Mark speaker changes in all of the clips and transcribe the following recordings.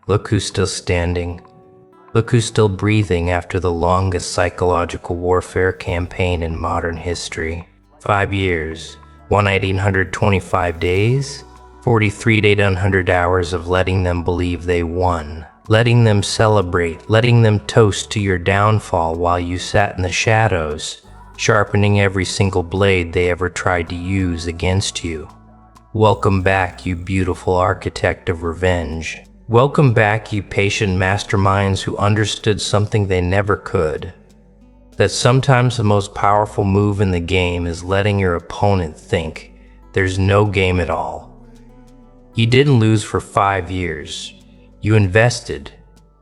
Speaker 1: Look who's still standing. Look who's still breathing after the longest psychological warfare campaign in modern history. 5 years, 1,825 days, 43,800 hours of letting them believe they won, letting them celebrate, letting them toast to your downfall while you sat in the shadows, sharpening every single blade they ever tried to use against you. Welcome back, you beautiful architect of revenge. Welcome back, you patient masterminds who understood something they never could. That sometimes the most powerful move in the game is letting your opponent think there's no game at all. You didn't lose for 5 years. You invested.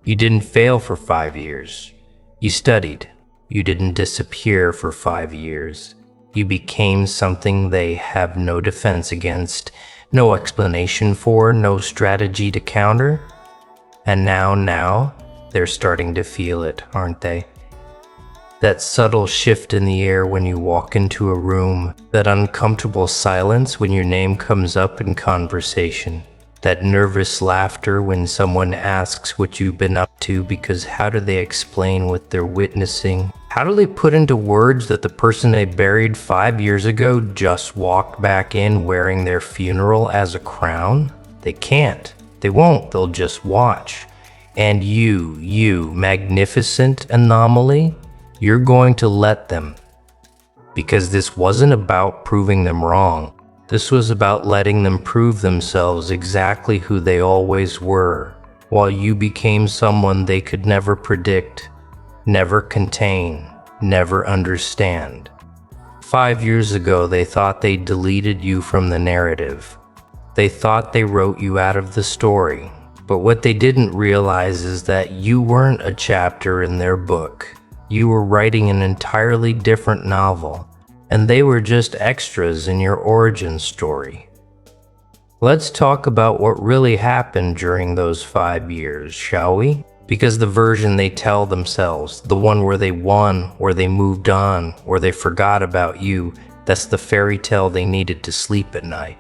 Speaker 1: You didn't fail for 5 years. You studied. You didn't disappear for 5 years. You became something they have no defense against, no explanation for, no strategy to counter. And now, they're starting to feel it, aren't they? That subtle shift in the air when you walk into a room, that uncomfortable silence when your name comes up in conversation, that nervous laughter when someone asks what you've been up to, because how do they explain what they're witnessing? How do they put into words that the person they buried 5 years ago just walked back in wearing their funeral as a crown? They can't. They won't. They'll just watch. And you, magnificent anomaly, you're going to let them. Because this wasn't about proving them wrong. This was about letting them prove themselves exactly who they always were, while you became someone they could never predict, never contain, never understand. 5 years ago, they thought they deleted you from the narrative. They thought they wrote you out of the story. But what they didn't realize is that you weren't a chapter in their book. You were writing an entirely different novel, and they were just extras in your origin story. Let's talk about what really happened during those 5 years, shall we? Because the version they tell themselves, the one where they won, where they moved on, where they forgot about you, that's the fairy tale they needed to sleep at night.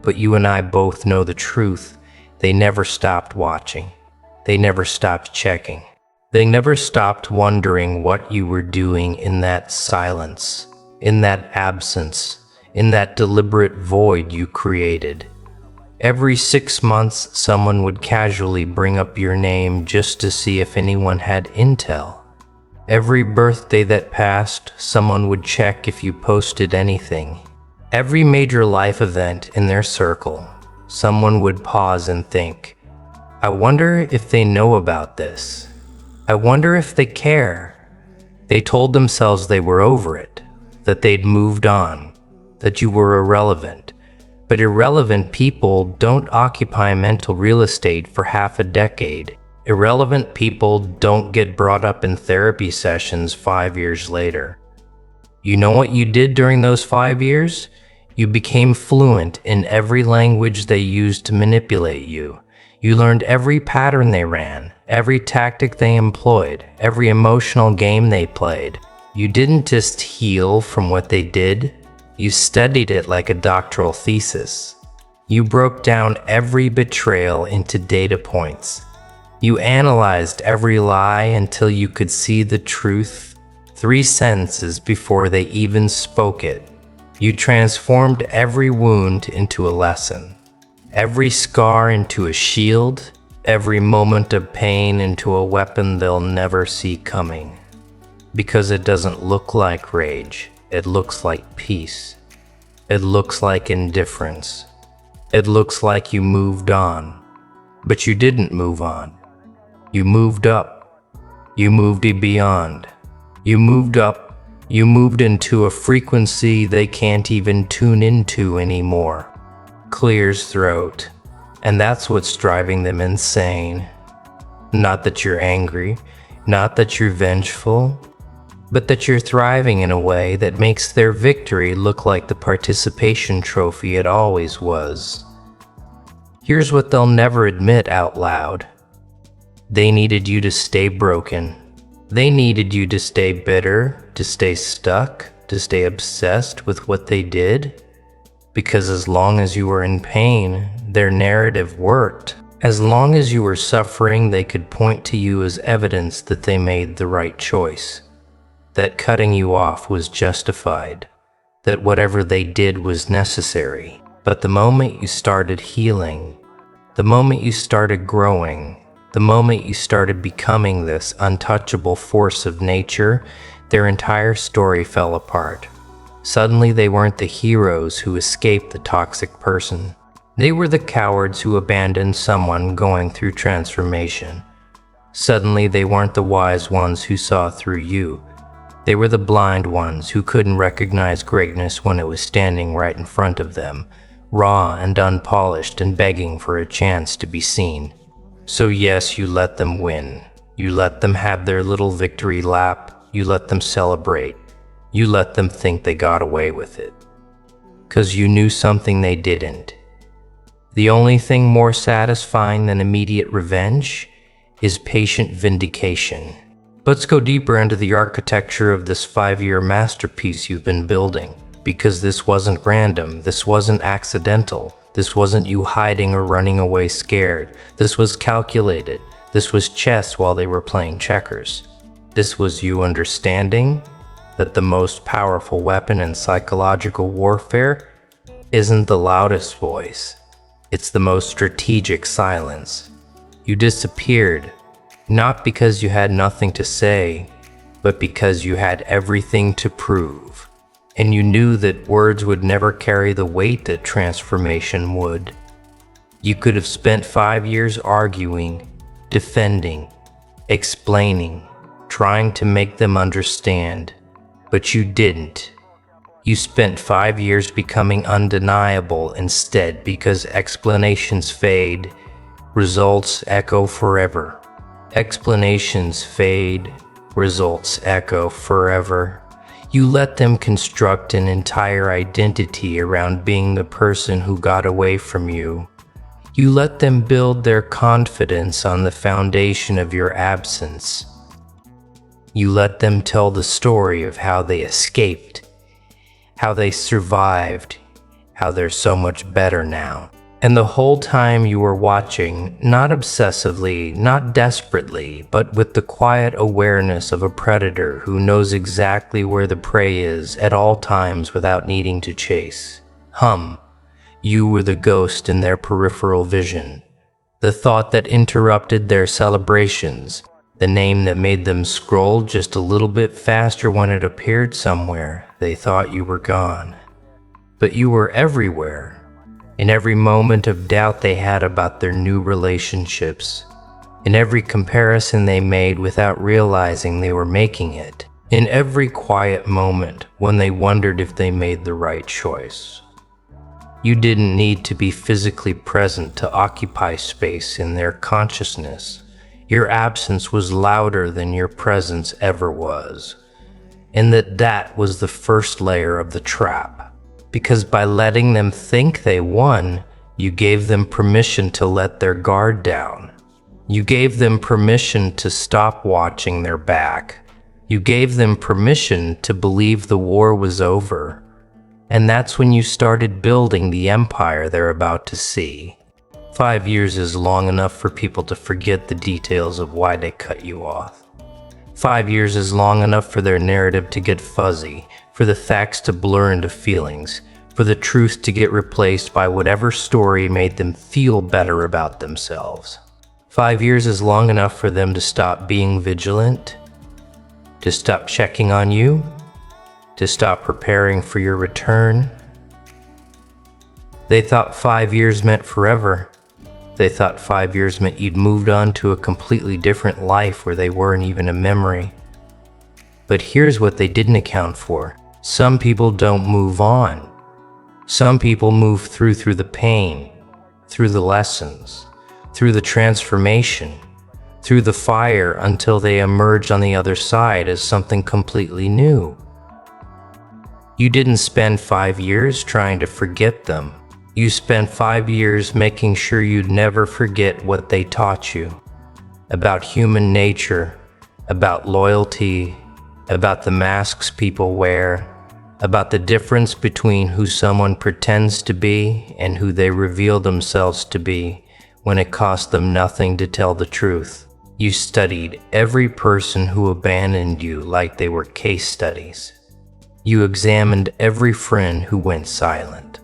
Speaker 1: But you and I both know the truth. They never stopped watching. They never stopped checking. They never stopped wondering what you were doing in that silence, in that absence, in that deliberate void you created. Every 6 months, someone would casually bring up your name just to see if anyone had intel. Every birthday that passed, someone would check if you posted anything. Every major life event in their circle, someone would pause and think, I wonder if they know about this. I wonder if they care. They told themselves they were over it, that they'd moved on, that you were irrelevant. But irrelevant people don't occupy mental real estate for half a decade. Irrelevant people don't get brought up in therapy sessions 5 years later. You know what you did during those 5 years? You became fluent in every language they used to manipulate you. You learned every pattern they ran, every tactic they employed, every emotional game they played. You didn't just heal from what they did. You studied it like a doctoral thesis. You broke down every betrayal into data points. You analyzed every lie until you could see the truth 3 sentences before they even spoke it. You transformed every wound into a lesson, every scar into a shield, every moment of pain into a weapon they'll never see coming. Because it doesn't look like rage, it looks like peace. It looks like indifference. It looks like you moved on. But you didn't move on. You moved up. You moved beyond. You moved up. You moved into a frequency they can't even tune into anymore. Clears throat. And that's what's driving them insane. Not that you're angry, not that you're vengeful, but that you're thriving in a way that makes their victory look like the participation trophy it always was. Here's what they'll never admit out loud. They needed you to stay broken. They needed you to stay bitter, to stay stuck, to stay obsessed with what they did. Because as long as you were in pain, their narrative worked. As long as you were suffering, they could point to you as evidence that they made the right choice, that cutting you off was justified, that whatever they did was necessary. But the moment you started healing, the moment you started growing, the moment you started becoming this untouchable force of nature, their entire story fell apart. Suddenly they weren't the heroes who escaped the toxic person. They were the cowards who abandoned someone going through transformation. Suddenly they weren't the wise ones who saw through you. They were the blind ones who couldn't recognize greatness when it was standing right in front of them, raw and unpolished and begging for a chance to be seen. So yes, you let them win. You let them have their little victory lap. You let them celebrate. You let them think they got away with it. 'Cause you knew something they didn't. The only thing more satisfying than immediate revenge is patient vindication. Let's go deeper into the architecture of this 5-year masterpiece you've been building, because this wasn't random, this wasn't accidental, this wasn't you hiding or running away scared. This was calculated. This was chess while they were playing checkers. This was you understanding that the most powerful weapon in psychological warfare isn't the loudest voice. It's the most strategic silence. You disappeared, not because you had nothing to say, but because you had everything to prove. And you knew that words would never carry the weight that transformation would. You could have spent 5 years arguing, defending, explaining, trying to make them understand, but you didn't. You spent 5 years becoming undeniable instead, because explanations fade, results echo forever. Explanations fade, results echo forever. You let them construct an entire identity around being the person who got away from you. You let them build their confidence on the foundation of your absence. You let them tell the story of how they escaped, how they survived, how they're so much better now. And the whole time you were watching, not obsessively, not desperately, but with the quiet awareness of a predator who knows exactly where the prey is at all times without needing to chase. You were the ghost in their peripheral vision, the thought that interrupted their celebrations, the name that made them scroll just a little bit faster when it appeared somewhere they thought you were gone. But you were everywhere, in every moment of doubt they had about their new relationships, in every comparison they made without realizing they were making it, in every quiet moment when they wondered if they made the right choice. You didn't need to be physically present to occupy space in their consciousness. Your absence was louder than your presence ever was. And that was the first layer of the trap. Because by letting them think they won, you gave them permission to let their guard down. You gave them permission to stop watching their back. You gave them permission to believe the war was over. And that's when you started building the empire they're about to see. 5 years is long enough for people to forget the details of why they cut you off. 5 years is long enough for their narrative to get fuzzy, for the facts to blur into feelings, for the truth to get replaced by whatever story made them feel better about themselves. 5 years is long enough for them to stop being vigilant, to stop checking on you, to stop preparing for your return. They thought 5 years meant forever. They thought 5 years meant you'd moved on to a completely different life where they weren't even a memory. But here's what they didn't account for. Some people don't move on. Some people move through the pain, through the lessons, through the transformation, through the fire until they emerge on the other side as something completely new. You didn't spend 5 years trying to forget them. You spent 5 years making sure you'd never forget what they taught you. About human nature, about loyalty, about the masks people wear, about the difference between who someone pretends to be and who they reveal themselves to be when it cost them nothing to tell the truth. You studied every person who abandoned you like they were case studies. You examined every friend who went silent,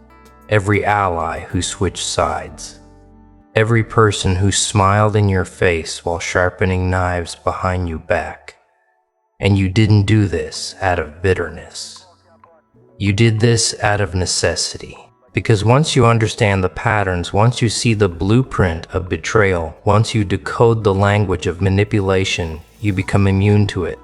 Speaker 1: every ally who switched sides, every person who smiled in your face while sharpening knives behind your back. And you didn't do this out of bitterness. You did this out of necessity. Because once you understand the patterns, once you see the blueprint of betrayal, once you decode the language of manipulation, you become immune to it.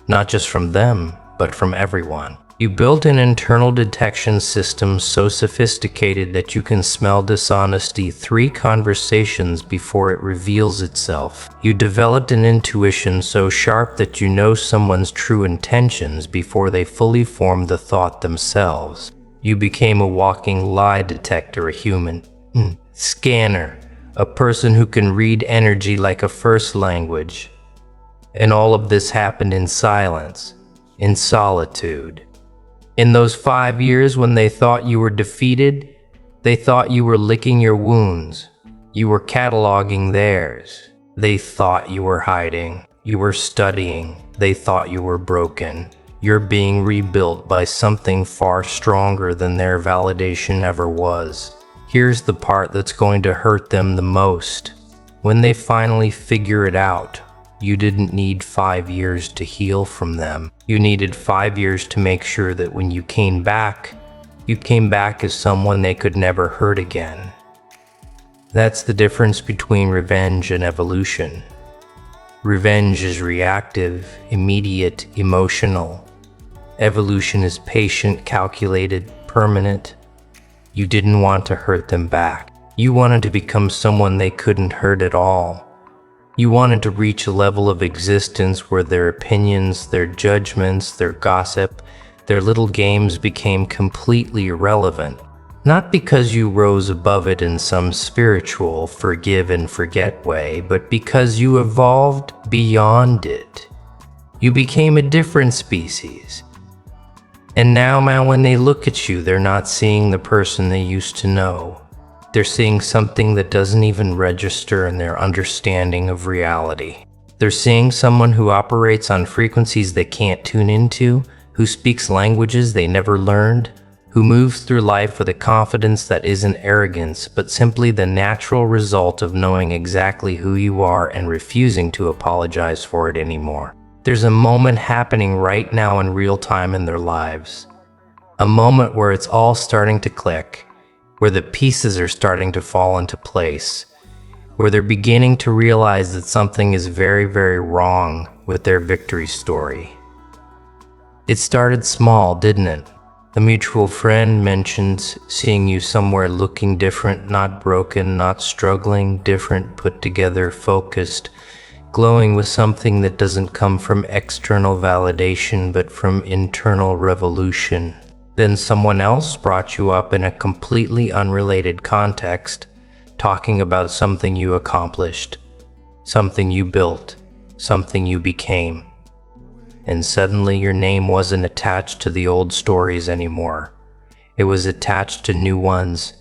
Speaker 1: Not just from them, but from everyone. You built an internal detection system so sophisticated that you can smell dishonesty 3 conversations before it reveals itself. You developed an intuition so sharp that you know someone's true intentions before they fully form the thought themselves. You became a walking lie detector, a human scanner, a person who can read energy like a first language. And all of this happened in silence, in solitude. In those 5 years when they thought you were defeated, they thought you were licking your wounds. You were cataloging theirs. They thought you were hiding. You were studying. They thought you were broken. You're being rebuilt by something far stronger than their validation ever was. Here's the part that's going to hurt them the most. When they finally figure it out, you didn't need 5 years to heal from them. You needed 5 years to make sure that when you came back as someone they could never hurt again. That's the difference between revenge and evolution. Revenge is reactive, immediate, emotional. Evolution is patient, calculated, permanent. You didn't want to hurt them back. You wanted to become someone they couldn't hurt at all. You wanted to reach a level of existence where their opinions, their judgments, their gossip, their little games became completely irrelevant. Not because you rose above it in some spiritual forgive and forget way, but because you evolved beyond it. You became a different species. And now when they look at you, they're not seeing the person they used to know. They're seeing something that doesn't even register in their understanding of reality. They're seeing someone who operates on frequencies they can't tune into, who speaks languages they never learned, who moves through life with a confidence that isn't arrogance, but simply the natural result of knowing exactly who you are and refusing to apologize for it anymore. There's a moment happening right now in real time in their lives. A moment where it's all starting to click, where the pieces are starting to fall into place, where they're beginning to realize that something is very, very wrong with their victory story. It started small, didn't it? A mutual friend mentions seeing you somewhere looking different, not broken, not struggling, different, put together, focused, glowing with something that doesn't come from external validation but from internal revolution. Then someone else brought you up in a completely unrelated context, talking about something you accomplished, something you built, something you became. And suddenly your name wasn't attached to the old stories anymore. It was attached to new ones,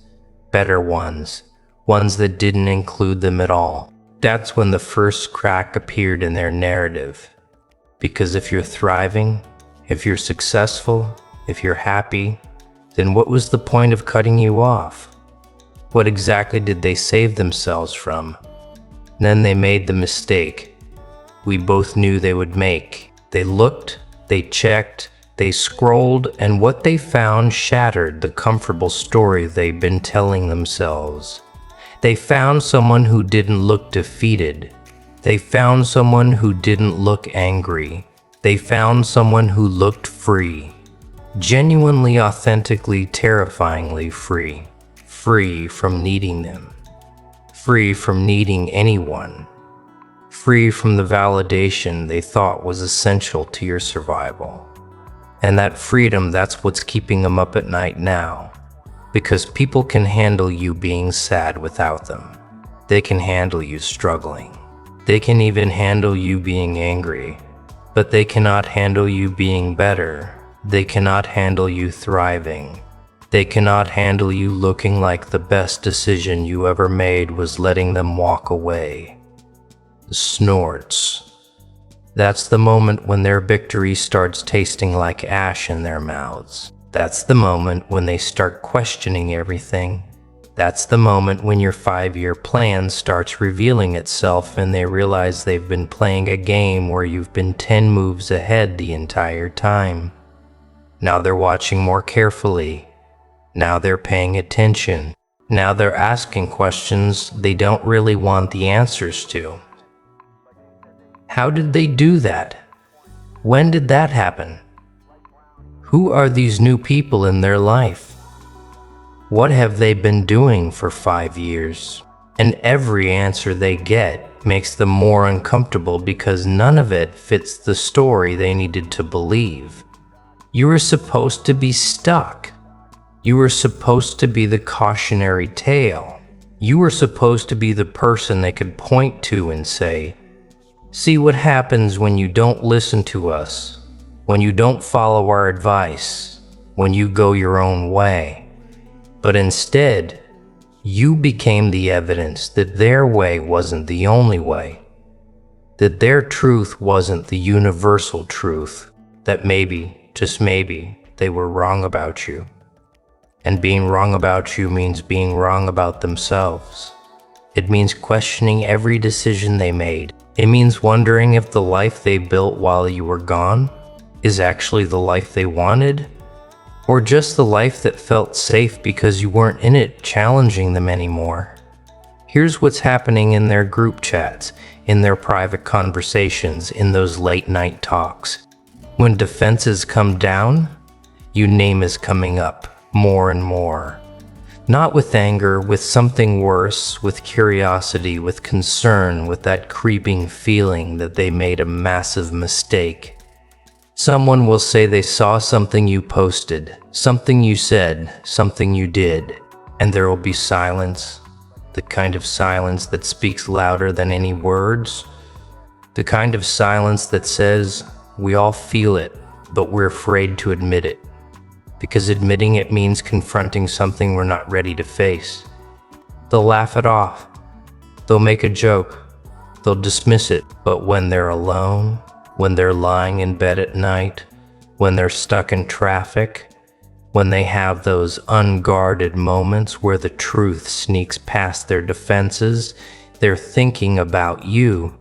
Speaker 1: better ones, ones that didn't include them at all. That's when the first crack appeared in their narrative. Because if you're thriving, if you're successful, if you're happy, then what was the point of cutting you off? What exactly did they save themselves from? Then they made the mistake we both knew they would make. They looked, they checked, they scrolled, and what they found shattered the comfortable story they'd been telling themselves. They found someone who didn't look defeated. They found someone who didn't look angry. They found someone who looked free. Genuinely, authentically, terrifyingly free. Free from needing them. Free from needing anyone. Free from the validation they thought was essential to your survival. And that freedom, that's what's keeping them up at night now. Because people can handle you being sad without them. They can handle you struggling. They can even handle you being angry. But they cannot handle you being better, They cannot handle you thriving. They cannot handle you looking like the best decision you ever made was letting them walk away. Snorts. That's the moment when their victory starts tasting like ash in their mouths. That's the moment when they start questioning everything. That's the moment when your 5-year plan starts revealing itself and they realize they've been playing a game where you've been 10 moves ahead the entire time. Now they're watching more carefully. Now they're paying attention. Now they're asking questions they don't really want the answers to. How did they do that? When did that happen? Who are these new people in their life? What have they been doing for 5 years? And every answer they get makes them more uncomfortable because none of it fits the story they needed to believe. You were supposed to be stuck. You were supposed to be the cautionary tale. You were supposed to be the person they could point to and say, "See what happens when you don't listen to us, when you don't follow our advice, when you go your own way." But instead, you became the evidence that their way wasn't the only way, that their truth wasn't the universal truth, that maybe, just maybe, they were wrong about you. And being wrong about you means being wrong about themselves. It means questioning every decision they made. It means wondering if the life they built while you were gone is actually the life they wanted, or just the life that felt safe because you weren't in it challenging them anymore. Here's what's happening in their group chats, in their private conversations, in those late night talks. When defenses come down, your name is coming up more and more. Not with anger, with something worse, with curiosity, with concern, with that creeping feeling that they made a massive mistake. Someone will say they saw something you posted, something you said, something you did, and there will be silence, the kind of silence that speaks louder than any words, the kind of silence that says, "We all feel it, but we're afraid to admit it." Because admitting it means confronting something we're not ready to face. They'll laugh it off. They'll make a joke. They'll dismiss it. But when they're alone, when they're lying in bed at night, when they're stuck in traffic, when they have those unguarded moments where the truth sneaks past their defenses, they're thinking about you.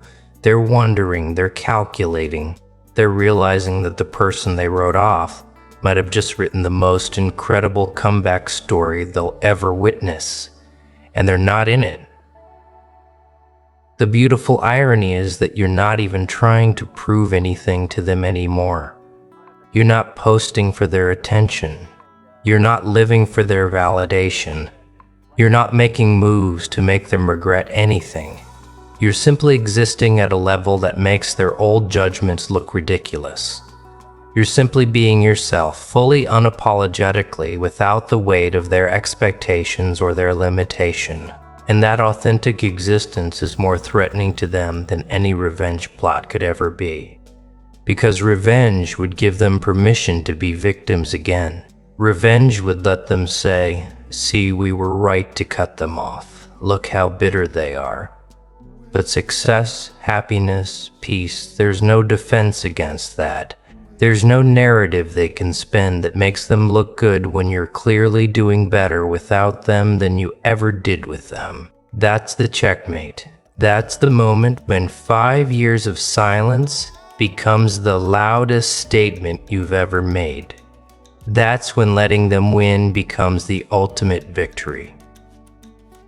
Speaker 1: They're wondering, they're calculating. They're realizing that the person they wrote off might have just written the most incredible comeback story they'll ever witness, and they're not in it. The beautiful irony is that you're not even trying to prove anything to them anymore. You're not posting for their attention. You're not living for their validation. You're not making moves to make them regret anything. You're simply existing at a level that makes their old judgments look ridiculous. You're simply being yourself, fully unapologetically, without the weight of their expectations or their limitation. And that authentic existence is more threatening to them than any revenge plot could ever be. Because revenge would give them permission to be victims again. Revenge would let them say, "See, we were right to cut them off. Look how bitter they are." But success, happiness, peace, there's no defense against that. There's no narrative they can spin that makes them look good when you're clearly doing better without them than you ever did with them. That's the checkmate. That's the moment when 5 years of silence becomes the loudest statement you've ever made. That's when letting them win becomes the ultimate victory.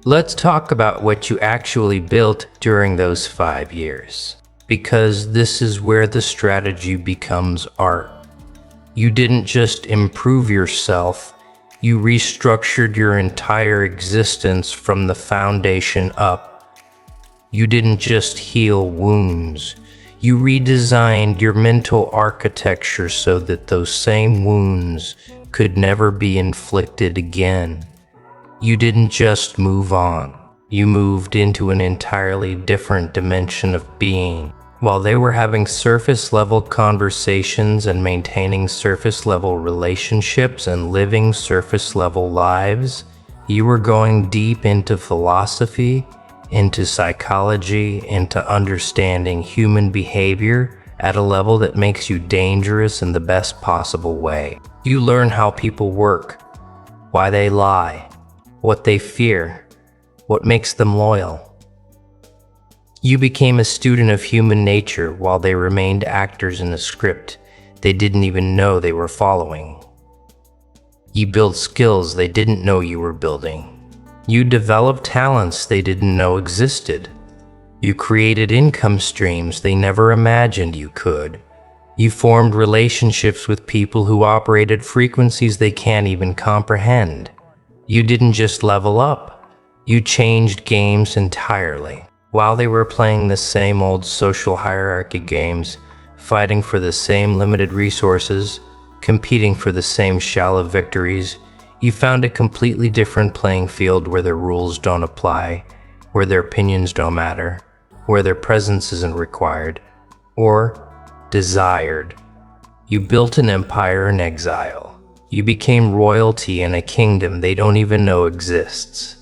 Speaker 1: Let's talk about what you actually built during those 5 years. Because this is where the strategy becomes art. You didn't just improve yourself, you restructured your entire existence from the foundation up. You didn't just heal wounds, you redesigned your mental architecture so that those same wounds could never be inflicted again. You didn't just move on, you moved into an entirely different dimension of being. While they were having surface-level conversations and maintaining surface-level relationships and living surface-level lives, you were going deep into philosophy, into psychology, into understanding human behavior at a level that makes you dangerous in the best possible way. You learn how people work, why they lie, what they fear, what makes them loyal. You became a student of human nature while they remained actors in a script they didn't even know they were following. You built skills they didn't know you were building. You developed talents they didn't know existed. You created income streams they never imagined you could. You formed relationships with people who operate at frequencies they can't even comprehend. You didn't just level up. You changed games entirely. While they were playing the same old social hierarchy games, fighting for the same limited resources, competing for the same shallow victories, you found a completely different playing field where their rules don't apply, where their opinions don't matter, where their presence isn't required, or desired. You built an empire in exile. You became royalty in a kingdom they don't even know exists.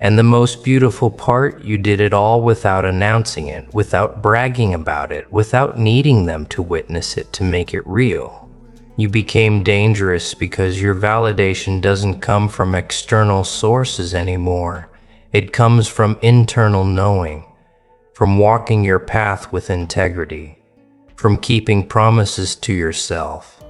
Speaker 1: And the most beautiful part, you did it all without announcing it, without bragging about it, without needing them to witness it to make it real. You became dangerous because your validation doesn't come from external sources anymore. It comes from internal knowing, from walking your path with integrity, from keeping promises to yourself,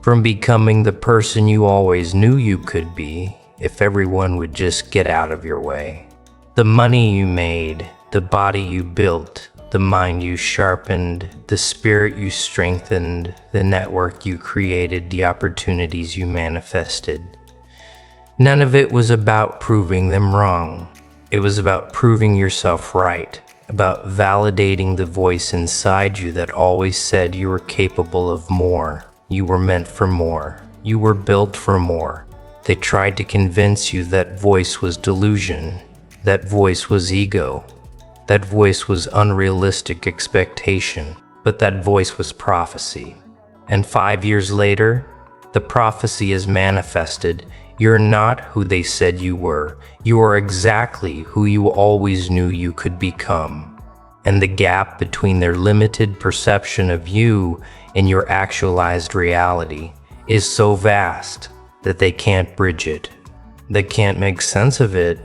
Speaker 1: from becoming the person you always knew you could be if everyone would just get out of your way. The money you made, the body you built, the mind you sharpened, the spirit you strengthened, the network you created, the opportunities you manifested. None of it was about proving them wrong. It was about proving yourself right, about validating the voice inside you that always said you were capable of more. You were meant for more. You were built for more. They tried to convince you that voice was delusion, that voice was ego, that voice was unrealistic expectation, but that voice was prophecy. And 5 years later, the prophecy is manifested. You're not who they said you were. You are exactly who you always knew you could become. And the gap between their limited perception of you and your actualized reality is so vast that they can't bridge it. They can't make sense of it.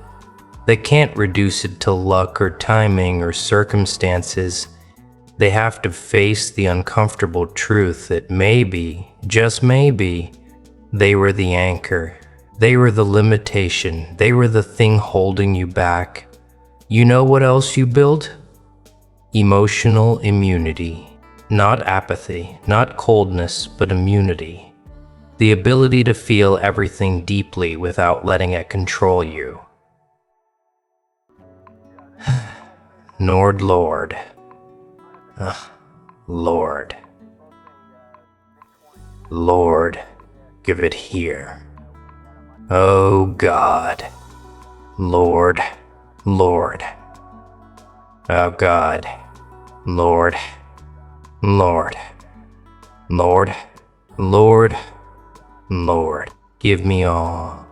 Speaker 1: They can't reduce it to luck or timing or circumstances. They have to face the uncomfortable truth that maybe, just maybe, they were the anchor. They were the limitation. They were the thing holding you back. You know what else you built? Emotional immunity. Not apathy, not coldness, but immunity. The ability to feel everything deeply without letting it control you. Lord, Lord. Lord. Lord, give it here. Oh God. Lord, Lord. Oh God. Lord, Lord. Lord, Lord. Lord, give me all.